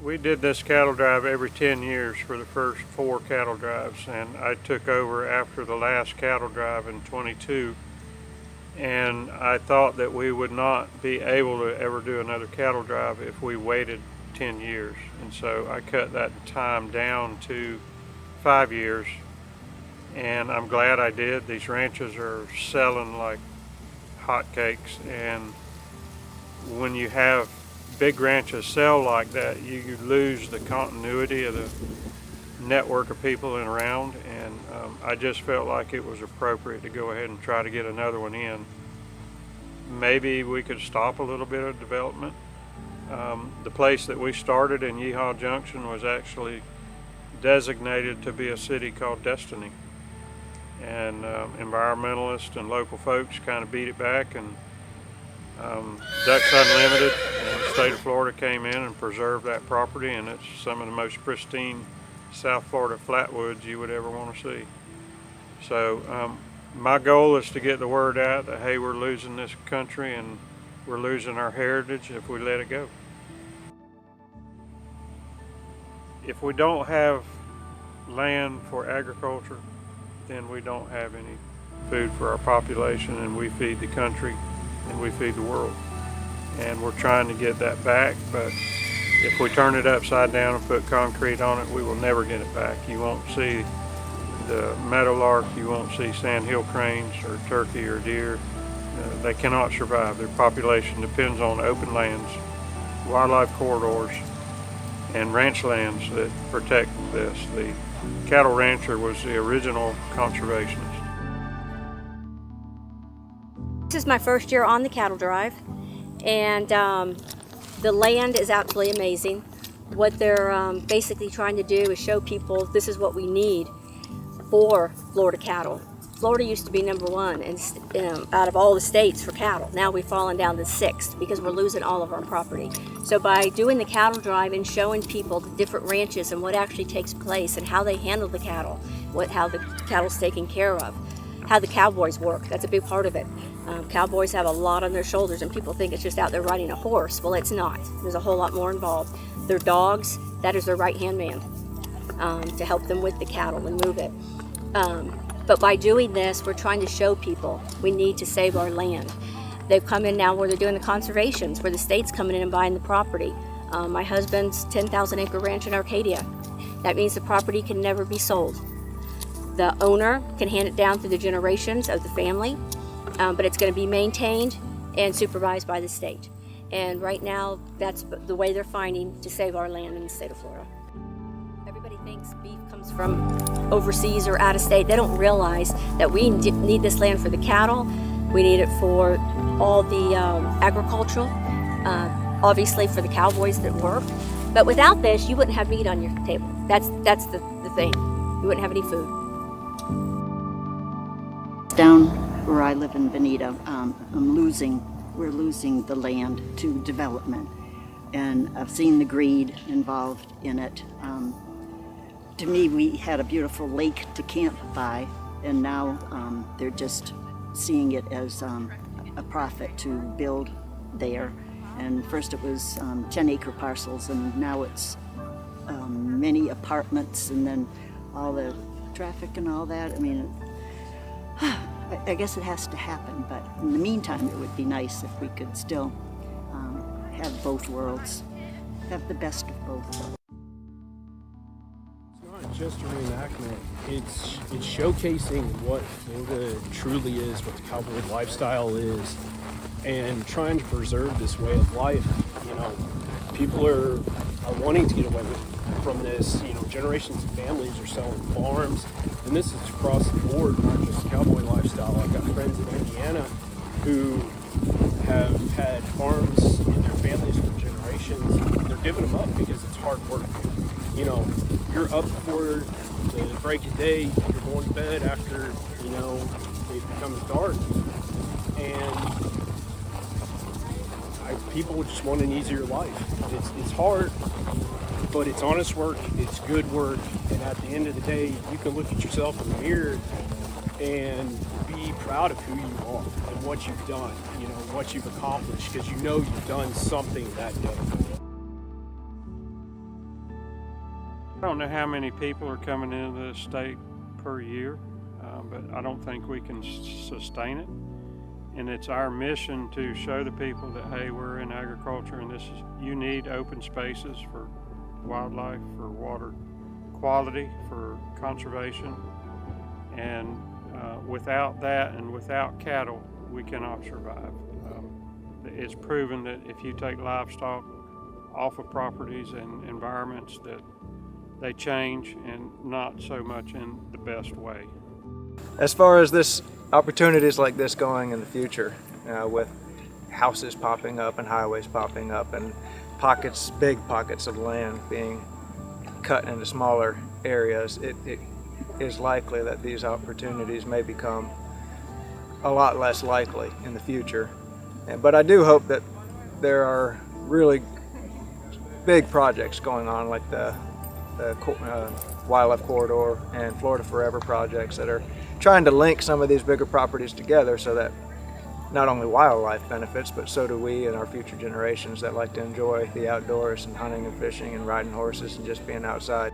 We did this cattle drive every 10 years for the first 4 cattle drives, and I took over after the last cattle drive in 22, and I thought that we would not be able to ever do another cattle drive if we waited 10 years, and so I cut that time down to 5 years, and I'm glad I did. These ranches are selling like hotcakes, and when you have big ranches sell like that, you lose the continuity of the network of people in around, and I just felt like it was appropriate to go ahead and try to get another one in. Maybe we could stop a little bit of development. The place that we started in Yeehaw Junction was actually designated to be a city called Destiny, and environmentalists and local folks kind of beat it back, and Ducks Unlimited and the state of Florida came in and preserved that property, and it's some of the most pristine South Florida flatwoods you would ever want to see. So my goal is to get the word out that, hey, we're losing this country and we're losing our heritage if we let it go. If we don't have land for agriculture, then we don't have any food for our population, and we feed the country and we feed the world. And we're trying to get that back, but if we turn it upside down and put concrete on it, we will never get it back. You won't see the meadowlark, you won't see sandhill cranes or turkey or deer. They cannot survive. Their population depends on open lands, wildlife corridors, and ranch lands that protect this. The cattle rancher was the original conservationist. This is my first year on the cattle drive, and the land is absolutely amazing. What they're basically trying to do is show people this is what we need for Florida cattle. Florida used to be #1 out of all the states for cattle. Now we've fallen down to 6th because we're losing all of our property. So by doing the cattle drive and showing people the different ranches and what actually takes place and how they handle the cattle, how the cattle's taken care of, how the cowboys work, that's a big part of it. Cowboys have a lot on their shoulders, and people think it's just out there riding a horse. Well, it's not. There's a whole lot more involved. Their dogs, that is their right-hand man to help them with the cattle and move it. But by doing this, we're trying to show people we need to save our land. They've come in now where they're doing the conservations, where the state's coming in and buying the property. My husband's 10,000-acre ranch in Arcadia. That means the property can never be sold. The owner can hand it down through the generations of the family, but it's going to be maintained and supervised by the state. And right now, that's the way they're finding to save our land in the state of Florida. Everybody thinks beef comes from overseas or out of state. They don't realize that we need this land for the cattle. We need it for all the agricultural, obviously for the cowboys that work. But without this, you wouldn't have meat on your table. That's the thing. You wouldn't have any food. Down where I live in Bonita, we're losing the land to development. And I've seen the greed involved in it. To me, we had a beautiful lake to camp by, and now they're just seeing it as a profit to build there. And first it was 10-acre parcels, and now it's many apartments, and then all the traffic and all that. I mean, I guess it has to happen, but in the meantime, it would be nice if we could still have both worlds, have the best of both worlds. It's not just a reenactment, it's showcasing what Florida truly is, what the cowboy lifestyle is, and trying to preserve this way of life. You know, people are wanting to get away from this. You know, generations of families are selling farms, and this is across the board, not just cowboy lifestyle. I've got friends in Indiana who have had farms in their families for generations. They're giving them up because it's hard work. You know, you're up before the break of day, you're going to bed after, you know, it becomes dark. And people just want an easier life. It's hard, but it's honest work, it's good work, and at the end of the day, you can look at yourself in the mirror and be proud of who you are and what you've done, you know, what you've accomplished, because you know you've done something that day. I don't know how many people are coming into the state per year, but I don't think we can sustain it. And it's our mission to show the people that, hey, we're in agriculture and you need open spaces for wildlife, for water quality, for conservation. And without that and without cattle, we cannot survive. It's proven that if you take livestock off of properties and environments, that they change, and not so much in the best way. As far as this opportunities like this going in the future, with houses popping up and highways popping up and big pockets of land being cut into smaller areas, it is likely that these opportunities may become a lot less likely in the future. But I do hope that there are really big projects going on, like the Wildlife Corridor and Florida Forever projects, that are trying to link some of these bigger properties together so that not only wildlife benefits, but so do we and our future generations that like to enjoy the outdoors and hunting and fishing and riding horses and just being outside.